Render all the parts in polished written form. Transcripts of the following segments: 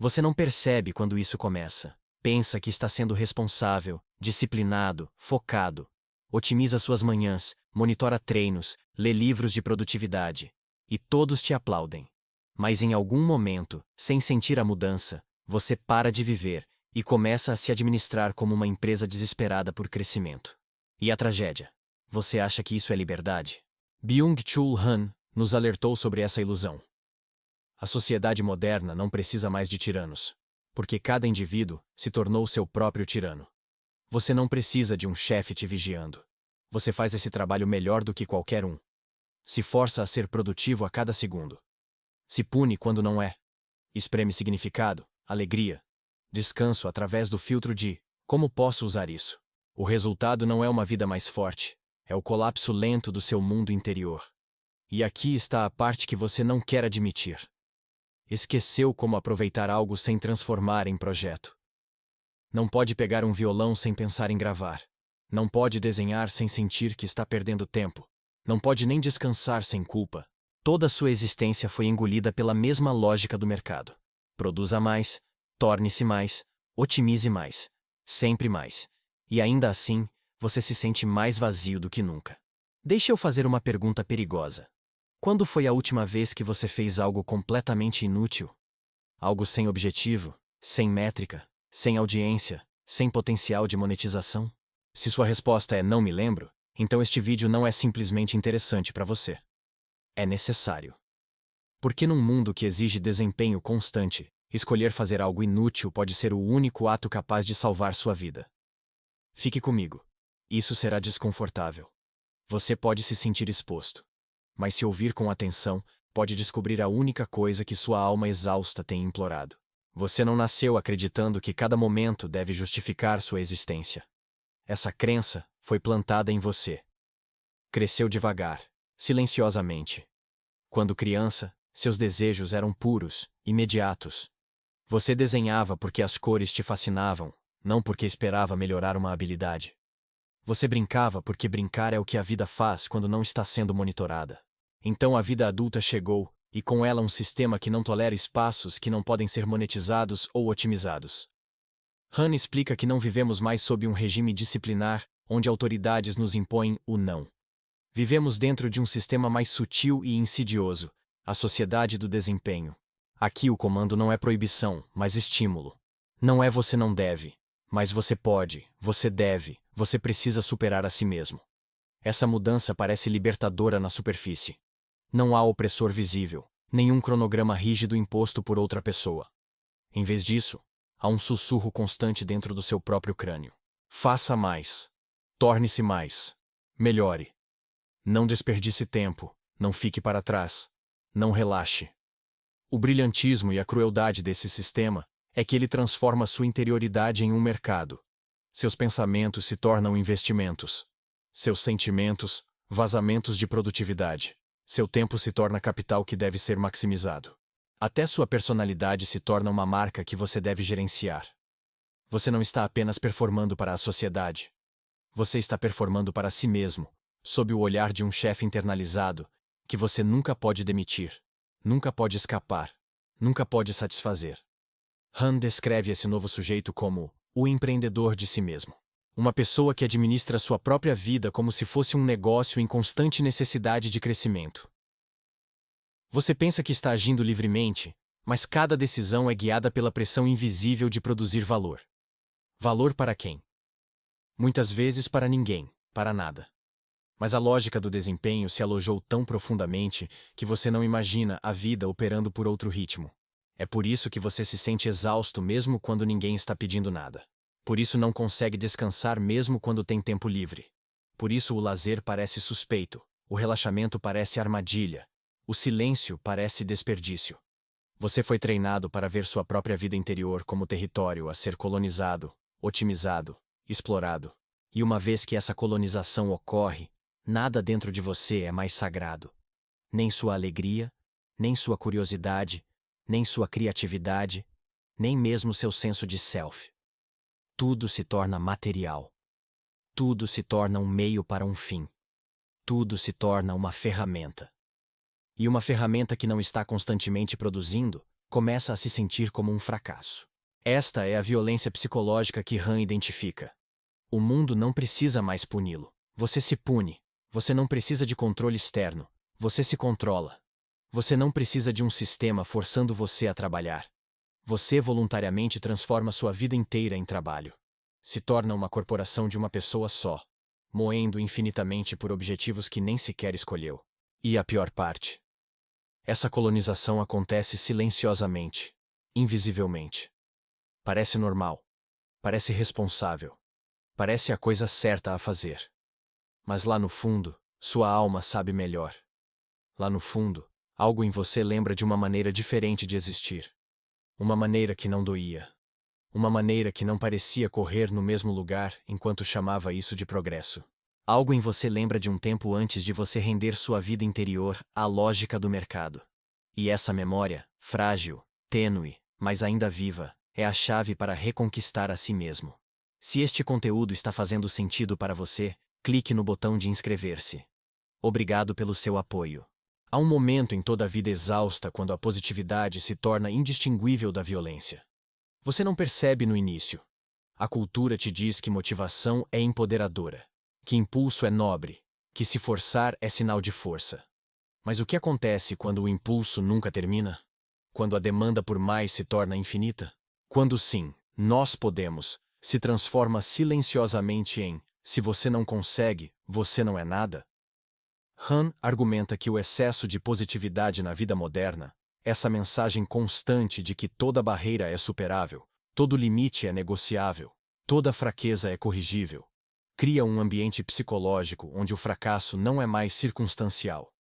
Você não percebe quando isso começa. Pensa que está sendo responsável, disciplinado, focado. Otimiza suas manhãs, monitora treinos, lê livros de produtividade. E todos te aplaudem. Mas em algum momento, sem sentir a mudança, você para de viver e começa a se administrar como uma empresa desesperada por crescimento. E a tragédia? Você acha que isso é liberdade? Byung-Chul Han nos alertou sobre essa ilusão. A sociedade moderna não precisa mais de tiranos, porque cada indivíduo se tornou seu próprio tirano. Você não precisa de um chefe te vigiando. Você faz esse trabalho melhor do que qualquer um. Se força a ser produtivo a cada segundo. Se pune quando não é. Espreme significado, alegria, descanso através do filtro de como posso usar isso? O resultado não é uma vida mais forte, é o colapso lento do seu mundo interior. E aqui está a parte que você não quer admitir. Esqueceu como aproveitar algo sem transformar em projeto. Não pode pegar um violão sem pensar em gravar. Não pode desenhar sem sentir que está perdendo tempo. Não pode nem descansar sem culpa. Toda sua existência foi engolida pela mesma lógica do mercado. Produza mais, torne-se mais, otimize mais, sempre mais. E ainda assim, você se sente mais vazio do que nunca. Deixe eu fazer uma pergunta perigosa. Quando foi a última vez que você fez algo completamente inútil? Algo sem objetivo, sem métrica, sem audiência, sem potencial de monetização? Se sua resposta é não me lembro, então este vídeo não é simplesmente interessante para você. É necessário. Porque num mundo que exige desempenho constante, escolher fazer algo inútil pode ser o único ato capaz de salvar sua vida. Fique comigo. Isso será desconfortável. Você pode se sentir exposto. Mas se ouvir com atenção, pode descobrir a única coisa que sua alma exausta tem implorado. Você não nasceu acreditando que cada momento deve justificar sua existência. Essa crença foi plantada em você. Cresceu devagar, silenciosamente. Quando criança, seus desejos eram puros, imediatos. Você desenhava porque as cores te fascinavam, não porque esperava melhorar uma habilidade. Você brincava porque brincar é o que a vida faz quando não está sendo monitorada. Então a vida adulta chegou, e com ela um sistema que não tolera espaços que não podem ser monetizados ou otimizados. Han explica que não vivemos mais sob um regime disciplinar, onde autoridades nos impõem o não. Vivemos dentro de um sistema mais sutil e insidioso, a sociedade do desempenho. Aqui o comando não é proibição, mas estímulo. Não é você não deve, mas você pode, você deve, você precisa superar a si mesmo. Essa mudança parece libertadora na superfície. Não há opressor visível, nenhum cronograma rígido imposto por outra pessoa. Em vez disso, há um sussurro constante dentro do seu próprio crânio. Faça mais. Torne-se mais. Melhore. Não desperdice tempo, não fique para trás. Não relaxe. O brilhantismo e a crueldade desse sistema é que ele transforma sua interioridade em um mercado. Seus pensamentos se tornam investimentos. Seus sentimentos, vazamentos de produtividade. Seu tempo se torna capital que deve ser maximizado. Até sua personalidade se torna uma marca que você deve gerenciar. Você não está apenas performando para a sociedade. Você está performando para si mesmo, sob o olhar de um chefe internalizado, que você nunca pode demitir, nunca pode escapar, nunca pode satisfazer. Han descreve esse novo sujeito como o empreendedor de si mesmo. Uma pessoa que administra sua própria vida como se fosse um negócio em constante necessidade de crescimento. Você pensa que está agindo livremente, mas cada decisão é guiada pela pressão invisível de produzir valor. Valor para quem? Muitas vezes para ninguém, para nada. Mas a lógica do desempenho se alojou tão profundamente que você não imagina a vida operando por outro ritmo. É por isso que você se sente exausto mesmo quando ninguém está pedindo nada. Por isso não consegue descansar mesmo quando tem tempo livre. Por isso o lazer parece suspeito, o relaxamento parece armadilha, o silêncio parece desperdício. Você foi treinado para ver sua própria vida interior como território a ser colonizado, otimizado, explorado. E uma vez que essa colonização ocorre, nada dentro de você é mais sagrado. Nem sua alegria, nem sua curiosidade, nem sua criatividade, nem mesmo seu senso de self. Tudo se torna material. Tudo se torna um meio para um fim. Tudo se torna uma ferramenta. E uma ferramenta que não está constantemente produzindo, Começa a se sentir como um fracasso. Esta é a violência psicológica que Han identifica. O mundo não precisa mais puni-lo. Você se pune. Você não precisa de controle externo. Você se controla. Você não precisa de um sistema forçando você a trabalhar. Você voluntariamente transforma sua vida inteira em trabalho. Se torna uma corporação de uma pessoa só, moendo infinitamente por objetivos que nem sequer escolheu. E a pior parte: essa colonização acontece silenciosamente, invisivelmente. Parece normal. Parece responsável. Parece a coisa certa a fazer. Mas lá no fundo, sua alma sabe melhor. Lá no fundo, algo em você lembra de uma maneira diferente de existir. Uma maneira que não doía. Uma maneira que não parecia correr no mesmo lugar enquanto chamava isso de progresso. Algo em você lembra de um tempo antes de você render sua vida interior à lógica do mercado. E essa memória, frágil, tênue, mas ainda viva, é a chave para reconquistar a si mesmo. Se este conteúdo está fazendo sentido para você, clique no botão de inscrever-se. Obrigado pelo seu apoio. Há um momento em toda a vida exausta quando a positividade se torna indistinguível da violência. Você não percebe no início. A cultura te diz que motivação é empoderadora, que impulso é nobre, que se forçar é sinal de força. Mas o que acontece quando o impulso nunca termina? Quando a demanda por mais se torna infinita? Quando sim, nós podemos, se transforma silenciosamente em: se você não consegue, você não é nada? Han argumenta que o excesso de positividade na vida moderna, essa mensagem constante de que toda barreira é superável, todo limite é negociável, toda fraqueza é corrigível, cria um ambiente psicológico onde o fracasso não é mais circunstancial.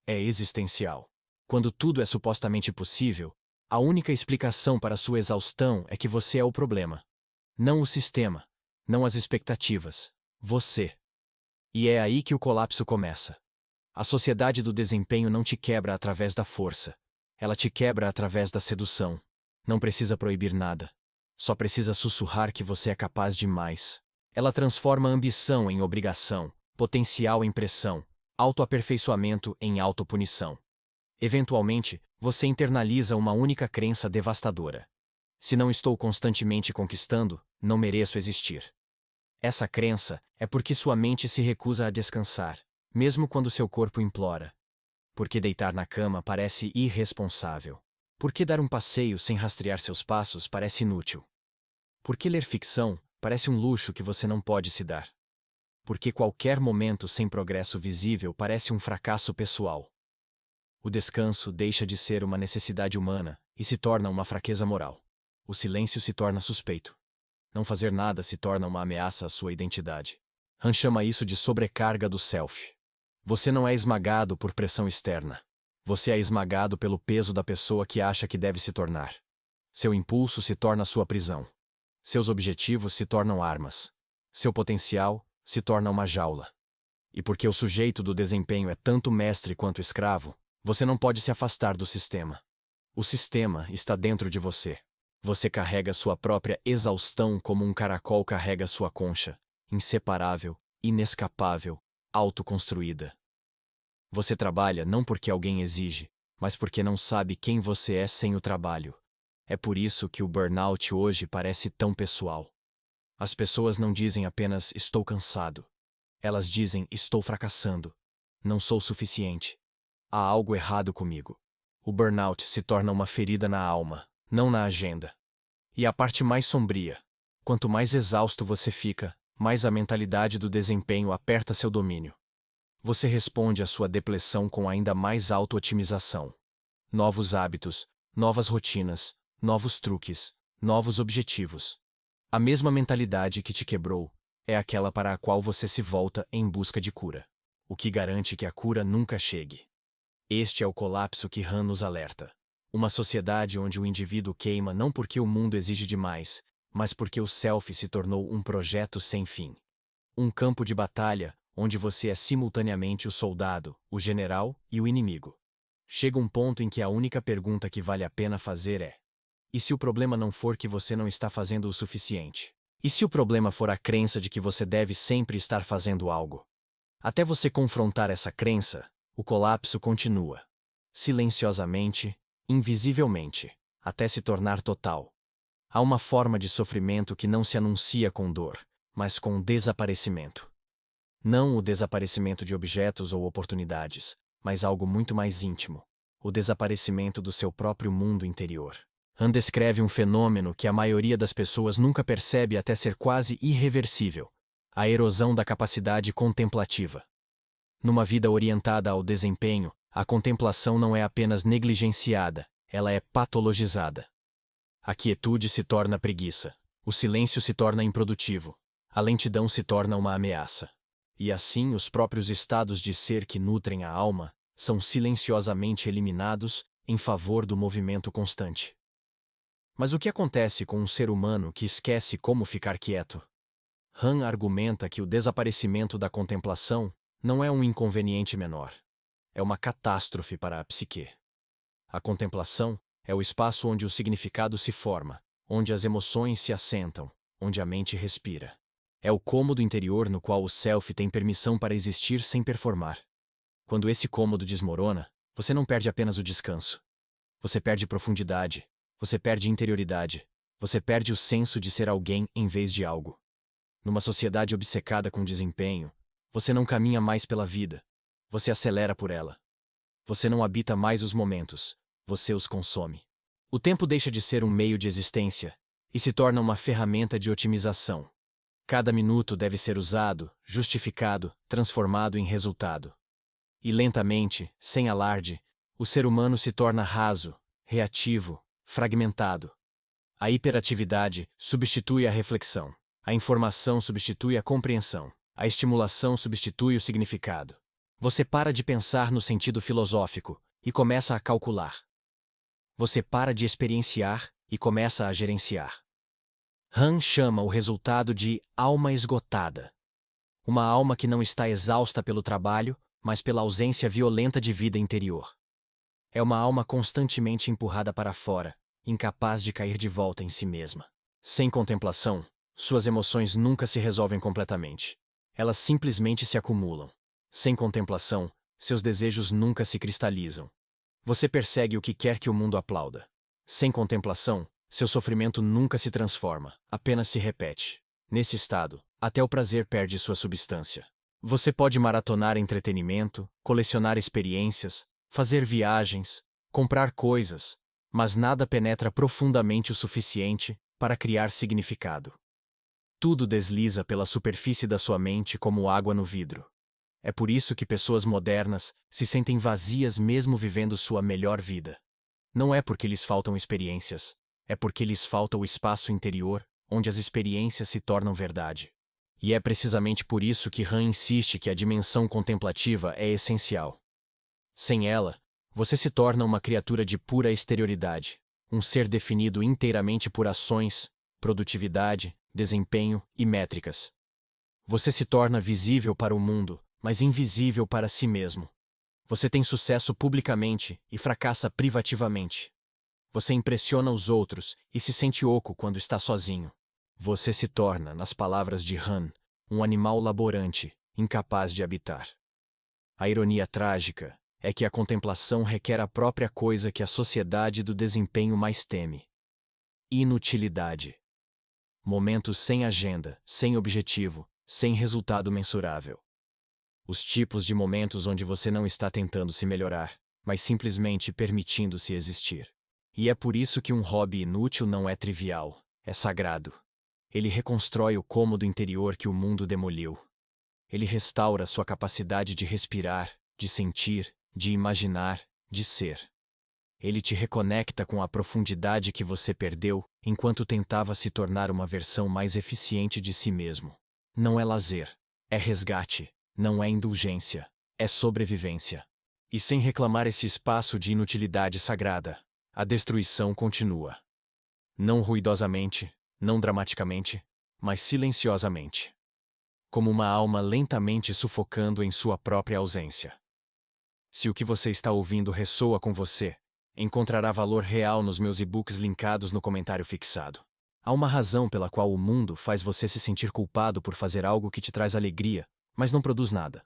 É existencial. Quando tudo é supostamente possível, a única explicação para sua exaustão é que você é o problema. Não o sistema, não as expectativas, você. E é aí que o colapso começa. A sociedade do desempenho não te quebra através da força. Ela te quebra através da sedução. Não precisa proibir nada. Só precisa sussurrar que você é capaz de mais. Ela transforma a ambição em obrigação, potencial em pressão, autoaperfeiçoamento em autopunição. Eventualmente, você internaliza uma única crença devastadora: se não estou constantemente conquistando, não mereço existir. Essa crença é porque sua mente se recusa a descansar, mesmo quando seu corpo implora. Porque deitar na cama parece irresponsável. Porque dar um passeio sem rastrear seus passos parece inútil. Porque ler ficção parece um luxo que você não pode se dar. Porque qualquer momento sem progresso visível parece um fracasso pessoal. O descanso deixa de ser uma necessidade humana e se torna uma fraqueza moral. O silêncio se torna suspeito. Não fazer nada se torna uma ameaça à sua identidade. Han chama isso de sobrecarga do self. Você não é esmagado por pressão externa. Você é esmagado pelo peso da pessoa que acha que deve se tornar. Seu impulso se torna sua prisão. Seus objetivos se tornam armas. Seu potencial se torna uma jaula. E porque o sujeito do desempenho é tanto mestre quanto escravo, você não pode se afastar do sistema. O sistema está dentro de você. Você carrega sua própria exaustão como um caracol carrega sua concha, inseparável, inescapável, autoconstruída. Você trabalha não porque alguém exige, mas porque não sabe quem você é sem o trabalho. É por isso que o burnout hoje parece tão pessoal. As pessoas não dizem apenas estou cansado. Elas dizem estou fracassando. Não sou suficiente. Há algo errado comigo. O burnout se torna uma ferida na alma, não na agenda. E a parte mais sombria: quanto mais exausto você fica, mais a mentalidade do desempenho aperta seu domínio. Você responde à sua depressão com ainda mais auto-otimização. Novos hábitos, novas rotinas, novos truques, novos objetivos. A mesma mentalidade que te quebrou é aquela para a qual você se volta em busca de cura. O que garante que a cura nunca chegue. Este é o colapso que Han nos alerta. Uma sociedade onde o indivíduo queima não porque o mundo exige demais, mas porque o self se tornou um projeto sem fim. Um campo de batalha onde você é simultaneamente o soldado, o general e o inimigo. Chega um ponto em que a única pergunta que vale a pena fazer é: e se o problema não for que você não está fazendo o suficiente? E se o problema for a crença de que você deve sempre estar fazendo algo? Até você confrontar essa crença, o colapso continua. Silenciosamente, invisivelmente. até se tornar total. Há uma forma de sofrimento que não se anuncia com dor, mas com desaparecimento. Não o desaparecimento de objetos ou oportunidades, mas algo muito mais íntimo: o desaparecimento do seu próprio mundo interior. Han descreve um fenômeno que a maioria das pessoas nunca percebe até ser quase irreversível: a erosão da capacidade contemplativa. Numa vida orientada ao desempenho, a contemplação não é apenas negligenciada, ela é patologizada. A quietude se torna preguiça, o silêncio se torna improdutivo, a lentidão se torna uma ameaça. E assim os próprios estados de ser que nutrem a alma são silenciosamente eliminados em favor do movimento constante. Mas o que acontece com um ser humano que esquece como ficar quieto? Han argumenta que o desaparecimento da contemplação não é um inconveniente menor. É uma catástrofe para a psique. A contemplação é o espaço onde o significado se forma, onde as emoções se assentam, onde a mente respira. É o cômodo interior no qual o self tem permissão para existir sem performar. Quando esse cômodo desmorona, você não perde apenas o descanso. Você perde profundidade, você perde interioridade, você perde o senso de ser alguém em vez de algo. Numa sociedade obcecada com desempenho, você não caminha mais pela vida, você acelera por ela. Você não habita mais os momentos, você os consome. O tempo deixa de ser um meio de existência e se torna uma ferramenta de otimização. Cada minuto deve ser usado, justificado, transformado em resultado. E lentamente, sem alarde, o ser humano se torna raso, reativo, fragmentado. A hiperatividade substitui a reflexão. A informação substitui a compreensão. A estimulação substitui o significado. Você para de pensar no sentido filosófico e começa a calcular. Você para de experienciar e começa a gerenciar. Han chama o resultado de alma esgotada. Uma alma que não está exausta pelo trabalho, mas pela ausência violenta de vida interior. É uma alma constantemente empurrada para fora, incapaz de cair de volta em si mesma. Sem contemplação, suas emoções nunca se resolvem completamente. Elas simplesmente se acumulam. Sem contemplação, seus desejos nunca se cristalizam. Você persegue o que quer que o mundo aplauda. Sem contemplação, seu sofrimento nunca se transforma, apenas se repete. Nesse estado, até o prazer perde sua substância. Você pode maratonar entretenimento, colecionar experiências, fazer viagens, comprar coisas, mas nada penetra profundamente o suficiente para criar significado. Tudo desliza pela superfície da sua mente como água no vidro. É por isso que pessoas modernas se sentem vazias mesmo vivendo sua melhor vida. Não é porque lhes faltam experiências, é porque lhes falta o espaço interior, onde as experiências se tornam verdade. E é precisamente por isso que Han insiste que a dimensão contemplativa é essencial. Sem ela, você se torna uma criatura de pura exterioridade, um ser definido inteiramente por ações, produtividade, desempenho e métricas. Você se torna visível para o mundo, mas invisível para si mesmo. Você tem sucesso publicamente e fracassa privativamente. Você impressiona os outros e se sente oco quando está sozinho. Você se torna, nas palavras de Han, um animal laborante, incapaz de habitar. A ironia trágica é que a contemplação requer a própria coisa que a sociedade do desempenho mais teme: inutilidade. Momentos sem agenda, sem objetivo, sem resultado mensurável. Os tipos de momentos onde você não está tentando se melhorar, mas simplesmente permitindo-se existir. E é por isso que um hobby inútil não é trivial, é sagrado. Ele reconstrói o cômodo interior que o mundo demoliu. Ele restaura sua capacidade de respirar, de sentir, de imaginar, de ser. Ele te reconecta com a profundidade que você perdeu enquanto tentava se tornar uma versão mais eficiente de si mesmo. Não é lazer, é resgate, não é indulgência, é sobrevivência. E sem reclamar esse espaço de inutilidade sagrada, a destruição continua. Não ruidosamente, não dramaticamente, mas silenciosamente. Como uma alma lentamente sufocando em sua própria ausência. Se o que você está ouvindo ressoa com você, encontrará valor real nos meus e-books linkados no comentário fixado. Há uma razão pela qual o mundo faz você se sentir culpado por fazer algo que te traz alegria, mas não produz nada.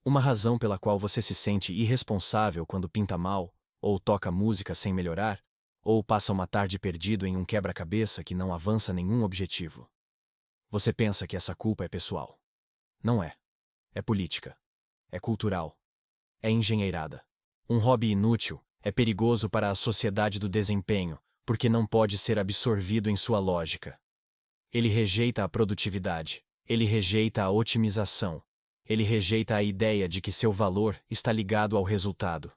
Uma razão pela qual você se sente irresponsável quando pinta mal, ou toca música sem melhorar, ou passa uma tarde perdido em um quebra-cabeça que não avança nenhum objetivo. Você pensa que essa culpa é pessoal. Não é. É política. É cultural. É engenheirada. Um hobby inútil é perigoso para a sociedade do desempenho, porque não pode ser absorvido em sua lógica. Ele rejeita a produtividade. Ele rejeita a otimização. Ele rejeita a ideia de que seu valor está ligado ao resultado.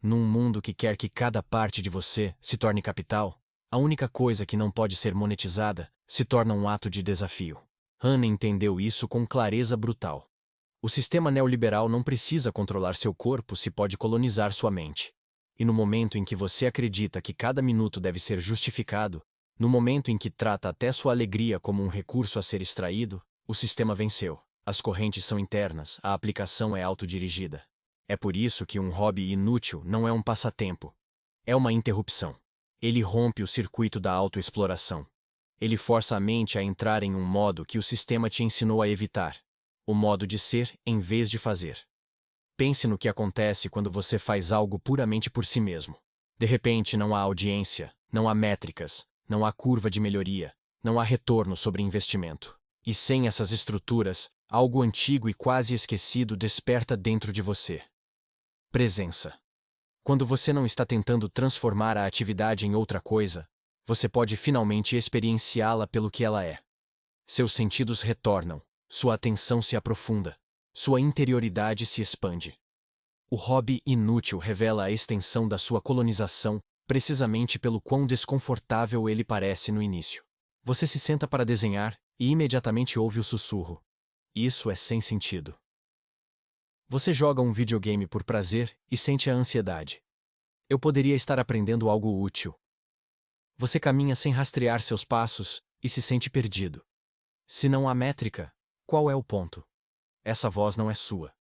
Num mundo que quer que cada parte de você se torne capital, a única coisa que não pode ser monetizada se torna um ato de desafio. Hannah entendeu isso com clareza brutal. O sistema neoliberal não precisa controlar seu corpo se pode colonizar sua mente. E no momento em que você acredita que cada minuto deve ser justificado, no momento em que trata até sua alegria como um recurso a ser extraído, o sistema venceu. As correntes são internas, a aplicação é autodirigida. É por isso que um hobby inútil não é um passatempo. É uma interrupção. Ele rompe o circuito da autoexploração. Ele força a mente a entrar em um modo que o sistema te ensinou a evitar. O modo de ser em vez de fazer. Pense no que acontece quando você faz algo puramente por si mesmo. De repente não há audiência, não há métricas, não há curva de melhoria, não há retorno sobre investimento. E sem essas estruturas, algo antigo e quase esquecido desperta dentro de você. Presença. Quando você não está tentando transformar a atividade em outra coisa, você pode finalmente experienciá-la pelo que ela é. Seus sentidos retornam, sua atenção se aprofunda, sua interioridade se expande. O hobby inútil revela a extensão da sua colonização precisamente pelo quão desconfortável ele parece no início. Você se senta para desenhar e imediatamente ouve o sussurro. Isso é sem sentido. Você joga um videogame por prazer e sente a ansiedade. Eu poderia estar aprendendo algo útil. Você caminha sem rastrear seus passos e se sente perdido. Se não há métrica, qual é o ponto? Essa voz não é sua.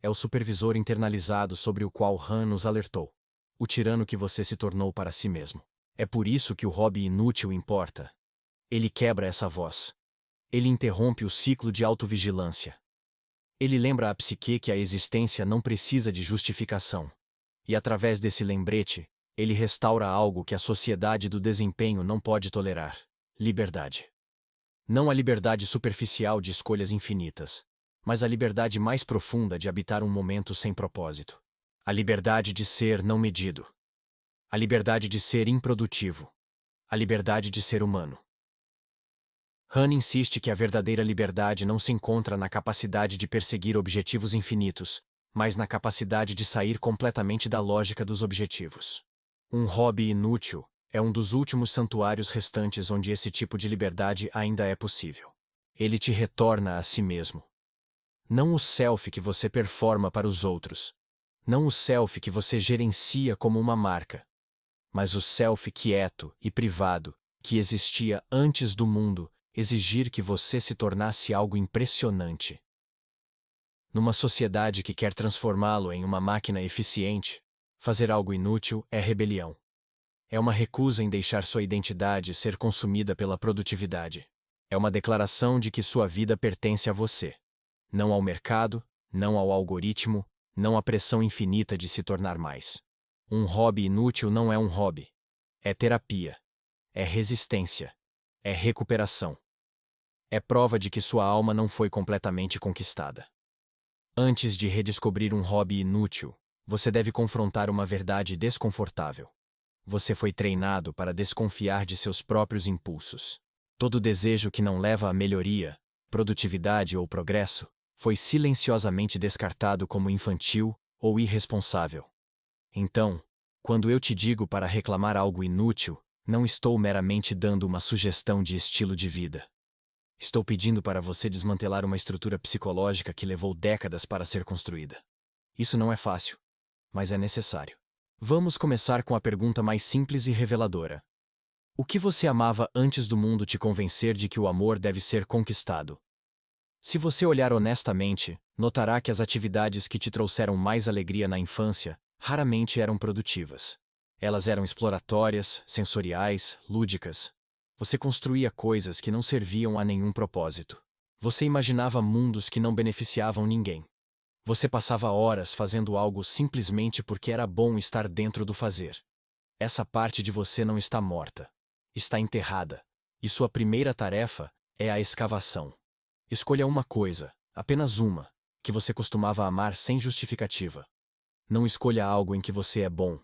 É o supervisor internalizado sobre o qual Han nos alertou. O tirano que você se tornou para si mesmo. É por isso que o hobby inútil importa. Ele quebra essa voz. Ele interrompe o ciclo de autovigilância. Ele lembra à psique que a existência não precisa de justificação. E através desse lembrete, ele restaura algo que a sociedade do desempenho não pode tolerar: liberdade. Não a liberdade superficial de escolhas infinitas, mas a liberdade mais profunda de habitar um momento sem propósito. A liberdade de ser não medido. A liberdade de ser improdutivo. A liberdade de ser humano. Han insiste que a verdadeira liberdade não se encontra na capacidade de perseguir objetivos infinitos, mas na capacidade de sair completamente da lógica dos objetivos. Um hobby inútil é um dos últimos santuários restantes onde esse tipo de liberdade ainda é possível. Ele te retorna a si mesmo. Não o selfie que você performa para os outros. Não o selfie que você gerencia como uma marca. Mas o selfie quieto e privado que existia antes do mundo exigir que você se tornasse algo impressionante. Numa sociedade que quer transformá-lo em uma máquina eficiente, fazer algo inútil é rebelião. É uma recusa em deixar sua identidade ser consumida pela produtividade. É uma declaração de que sua vida pertence a você. Não ao mercado, não ao algoritmo, não à pressão infinita de se tornar mais. Um hobby inútil não é um hobby. É terapia. É resistência. É recuperação. É prova de que sua alma não foi completamente conquistada. Antes de redescobrir um hobby inútil, você deve confrontar uma verdade desconfortável. Você foi treinado para desconfiar de seus próprios impulsos. Todo desejo que não leva a melhoria, produtividade ou progresso foi silenciosamente descartado como infantil ou irresponsável. Então, quando eu te digo para reclamar algo inútil, não estou meramente dando uma sugestão de estilo de vida. Estou pedindo para você desmantelar uma estrutura psicológica que levou décadas para ser construída. Isso não é fácil, mas é necessário. Vamos começar com a pergunta mais simples e reveladora. O que você amava antes do mundo te convencer de que o amor deve ser conquistado? Se você olhar honestamente, notará que as atividades que te trouxeram mais alegria na infância raramente eram produtivas. Elas eram exploratórias, sensoriais, lúdicas. Você construía coisas que não serviam a nenhum propósito. Você imaginava mundos que não beneficiavam ninguém. Você passava horas fazendo algo simplesmente porque era bom estar dentro do fazer. Essa parte de você não está morta. Está enterrada. E sua primeira tarefa é a escavação. Escolha uma coisa, apenas uma, que você costumava amar sem justificativa. Não escolha algo em que você é bom.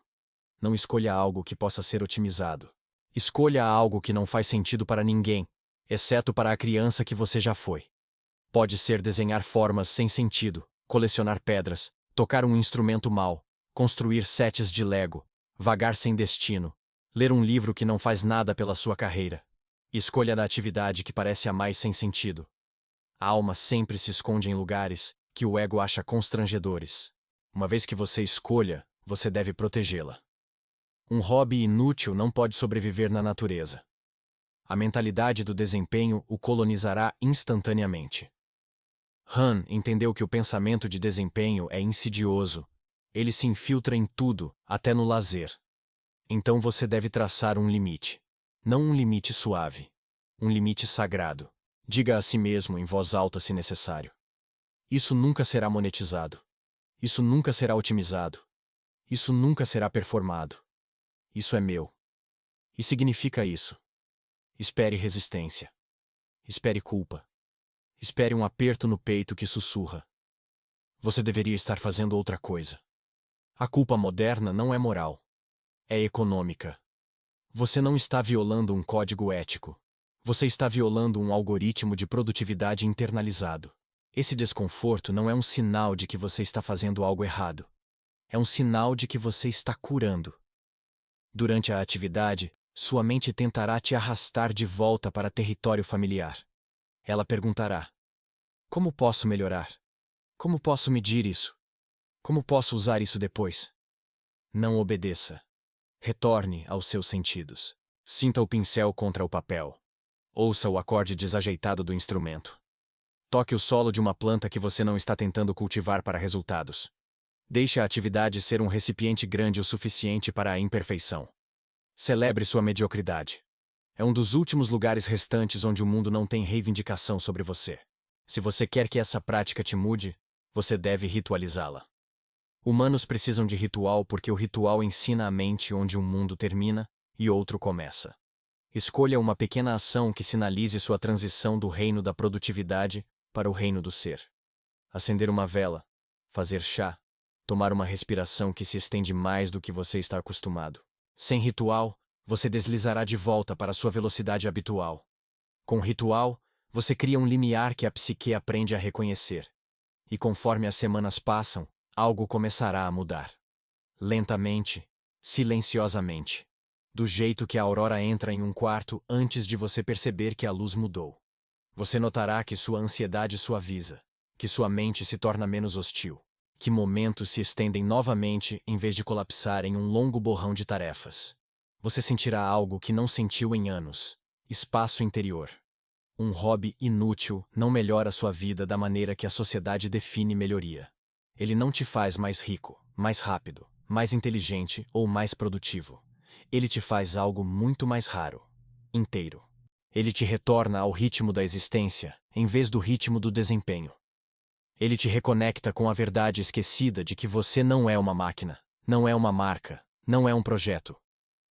Não escolha algo que possa ser otimizado. Escolha algo que não faz sentido para ninguém, exceto para a criança que você já foi. Pode ser desenhar formas sem sentido, colecionar pedras, tocar um instrumento mau, construir sets de Lego, vagar sem destino, ler um livro que não faz nada pela sua carreira. Escolha da atividade que parece a mais sem sentido. A alma sempre se esconde em lugares que o ego acha constrangedores. Uma vez que você escolha, você deve protegê-la. Um hobby inútil não pode sobreviver na natureza. A mentalidade do desempenho o colonizará instantaneamente. Han entendeu que o pensamento de desempenho é insidioso. Ele se infiltra em tudo, até no lazer. Então você deve traçar um limite. Não um limite suave. Um limite sagrado. Diga a si mesmo em voz alta se necessário. Isso nunca será monetizado. Isso nunca será otimizado. Isso nunca será performado. Isso é meu. E significa isso. Espere resistência. Espere culpa. Espere um aperto no peito que sussurra. Você deveria estar fazendo outra coisa. A culpa moderna não é moral. É econômica. Você não está violando um código ético. Você está violando um algoritmo de produtividade internalizado. Esse desconforto não é um sinal de que você está fazendo algo errado. É um sinal de que você está curando. Durante a atividade, sua mente tentará te arrastar de volta para território familiar. Ela perguntará: como posso melhorar? Como posso medir isso? Como posso usar isso depois? Não obedeça. Retorne aos seus sentidos. Sinta o pincel contra o papel. Ouça o acorde desajeitado do instrumento. Toque o solo de uma planta que você não está tentando cultivar para resultados. Deixe a atividade ser um recipiente grande o suficiente para a imperfeição. Celebre sua mediocridade. É um dos últimos lugares restantes onde o mundo não tem reivindicação sobre você. Se você quer que essa prática te mude, você deve ritualizá-la. Humanos precisam de ritual porque o ritual ensina a mente onde um mundo termina e outro começa. Escolha uma pequena ação que sinalize sua transição do reino da produtividade para o reino do ser. Acender uma vela, fazer chá, tomar uma respiração que se estende mais do que você está acostumado. Sem ritual, você deslizará de volta para sua velocidade habitual. Com ritual, você cria um limiar que a psique aprende a reconhecer. E conforme as semanas passam, algo começará a mudar. Lentamente, silenciosamente. Do jeito que a aurora entra em um quarto antes de você perceber que a luz mudou. Você notará que sua ansiedade suaviza, que sua mente se torna menos hostil, que momentos se estendem novamente em vez de colapsar em um longo borrão de tarefas. Você sentirá algo que não sentiu em anos: espaço interior. Um hobby inútil não melhora sua vida da maneira que a sociedade define melhoria. Ele não te faz mais rico, mais rápido, mais inteligente ou mais produtivo. Ele te faz algo muito mais raro: inteiro. Ele te retorna ao ritmo da existência, em vez do ritmo do desempenho. Ele te reconecta com a verdade esquecida de que você não é uma máquina, não é uma marca, não é um projeto.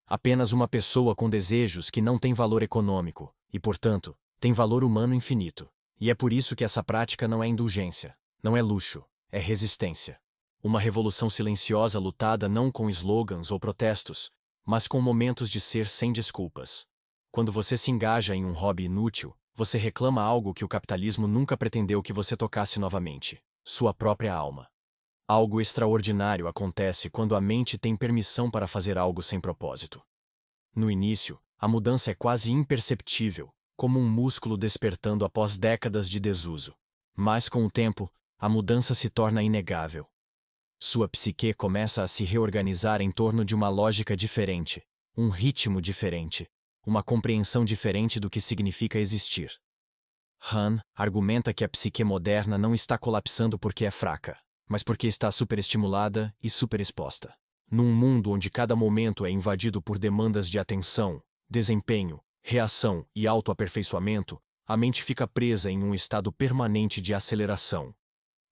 Apenas uma pessoa com desejos que não tem valor econômico, e, portanto, tem valor humano infinito. E é por isso que essa prática não é indulgência, não é luxo, é resistência. Uma revolução silenciosa lutada não com slogans ou protestos, mas com momentos de ser sem desculpas. Quando você se engaja em um hobby inútil, você reclama algo que o capitalismo nunca pretendeu que você tocasse novamente: sua própria alma. Algo extraordinário acontece quando a mente tem permissão para fazer algo sem propósito. No início, a mudança é quase imperceptível, como um músculo despertando após décadas de desuso. Mas com o tempo, a mudança se torna inegável. Sua psique começa a se reorganizar em torno de uma lógica diferente, um ritmo diferente, uma compreensão diferente do que significa existir. Han argumenta que a psique moderna não está colapsando porque é fraca, mas porque está superestimulada e superexposta. Num mundo onde cada momento é invadido por demandas de atenção, desempenho, reação e autoaperfeiçoamento, a mente fica presa em um estado permanente de aceleração.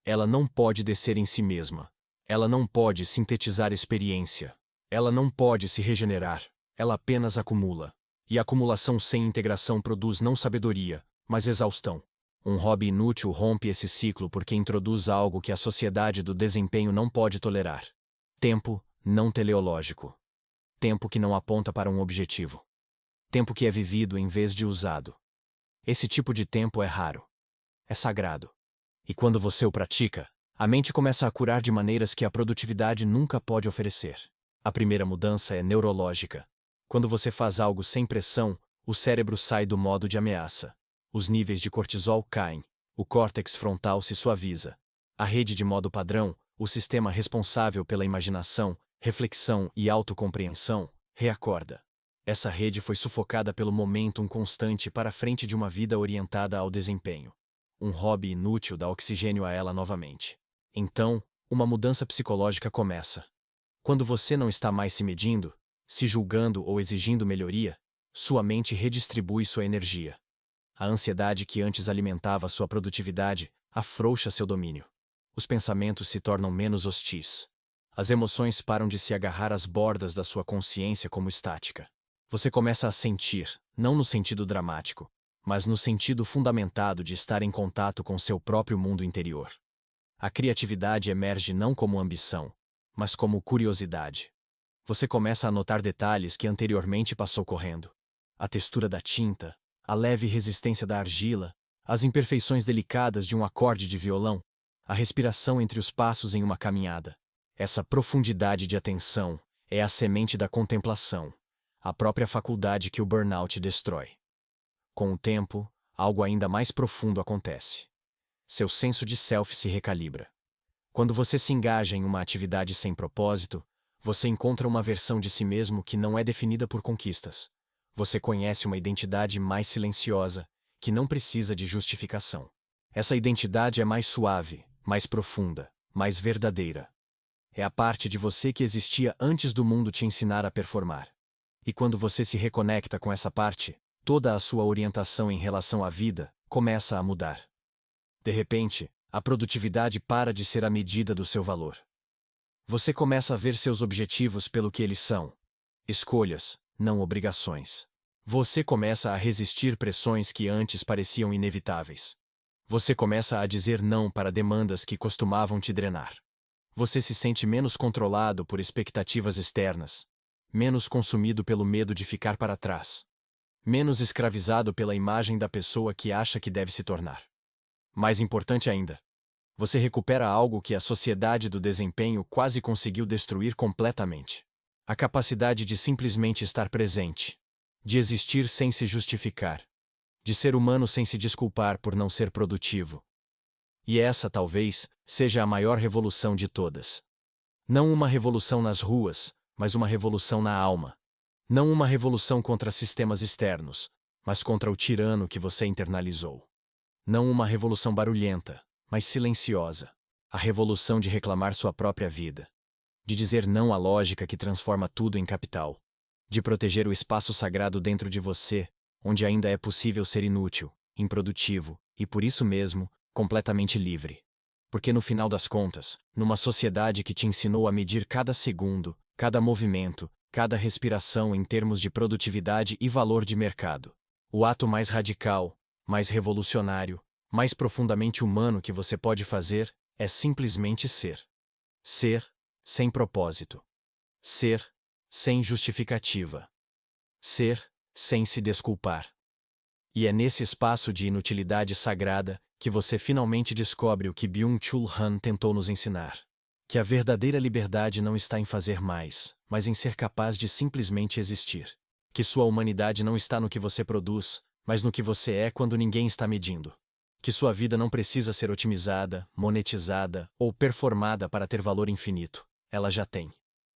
Ela não pode descer em si mesma. Ela não pode sintetizar experiência. Ela não pode se regenerar, ela apenas acumula. E acumulação sem integração produz não sabedoria, mas exaustão. Um hobby inútil rompe esse ciclo porque introduz algo que a sociedade do desempenho não pode tolerar. Tempo não teleológico. Tempo que não aponta para um objetivo. Tempo que é vivido em vez de usado. Esse tipo de tempo é raro. É sagrado. E quando você o pratica, a mente começa a curar de maneiras que a produtividade nunca pode oferecer. A primeira mudança é neurológica. Quando você faz algo sem pressão, o cérebro sai do modo de ameaça. Os níveis de cortisol caem, o córtex frontal se suaviza. A rede de modo padrão, o sistema responsável pela imaginação, reflexão e autocompreensão, reacorda. Essa rede foi sufocada pelo momentum constante para frente de uma vida orientada ao desempenho. Um hobby inútil dá oxigênio a ela novamente. Então, uma mudança psicológica começa. Quando você não está mais se medindo, se julgando ou exigindo melhoria, sua mente redistribui sua energia. A ansiedade que antes alimentava sua produtividade afrouxa seu domínio. Os pensamentos se tornam menos hostis. As emoções param de se agarrar às bordas da sua consciência como estática. Você começa a sentir, não no sentido dramático, mas no sentido fundamentado de estar em contato com seu próprio mundo interior. A criatividade emerge não como ambição, mas como curiosidade. Você começa a notar detalhes que anteriormente passou correndo. A textura da tinta, a leve resistência da argila, as imperfeições delicadas de um acorde de violão, a respiração entre os passos em uma caminhada. Essa profundidade de atenção é a semente da contemplação, a própria faculdade que o burnout destrói. Com o tempo, algo ainda mais profundo acontece. Seu senso de self se recalibra. Quando você se engaja em uma atividade sem propósito, você encontra uma versão de si mesmo que não é definida por conquistas. Você conhece uma identidade mais silenciosa, que não precisa de justificação. Essa identidade é mais suave, mais profunda, mais verdadeira. É a parte de você que existia antes do mundo te ensinar a performar. E quando você se reconecta com essa parte, toda a sua orientação em relação à vida começa a mudar. De repente, a produtividade para de ser a medida do seu valor. Você começa a ver seus objetivos pelo que eles são. Escolhas, não obrigações. Você começa a resistir pressões que antes pareciam inevitáveis. Você começa a dizer não para demandas que costumavam te drenar. Você se sente menos controlado por expectativas externas, menos consumido pelo medo de ficar para trás, menos escravizado pela imagem da pessoa que acha que deve se tornar. Mais importante ainda, você recupera algo que a sociedade do desempenho quase conseguiu destruir completamente. A capacidade de simplesmente estar presente, de existir sem se justificar, de ser humano sem se desculpar por não ser produtivo. E essa, talvez, seja a maior revolução de todas. Não uma revolução nas ruas, mas uma revolução na alma. Não uma revolução contra sistemas externos, mas contra o tirano que você internalizou. Não uma revolução barulhenta, mas silenciosa. A revolução de reclamar sua própria vida. De dizer não à lógica que transforma tudo em capital. De proteger o espaço sagrado dentro de você, onde ainda é possível ser inútil, improdutivo e, por isso mesmo, completamente livre. Porque no final das contas, numa sociedade que te ensinou a medir cada segundo, cada movimento, cada respiração em termos de produtividade e valor de mercado, o ato mais radical, mais revolucionário, mais profundamente humano que você pode fazer é simplesmente ser. Ser, sem propósito. Ser, sem justificativa. Ser, sem se desculpar. E é nesse espaço de inutilidade sagrada que você finalmente descobre o que Byung-Chul Han tentou nos ensinar. Que a verdadeira liberdade não está em fazer mais, mas em ser capaz de simplesmente existir. Que sua humanidade não está no que você produz, mas no que você é quando ninguém está medindo. Que sua vida não precisa ser otimizada, monetizada ou performada para ter valor infinito. Ela já tem.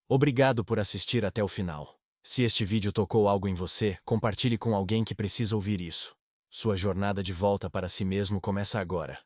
Obrigado por assistir até o final. Se este vídeo tocou algo em você, compartilhe com alguém que precisa ouvir isso. Sua jornada de volta para si mesmo começa agora.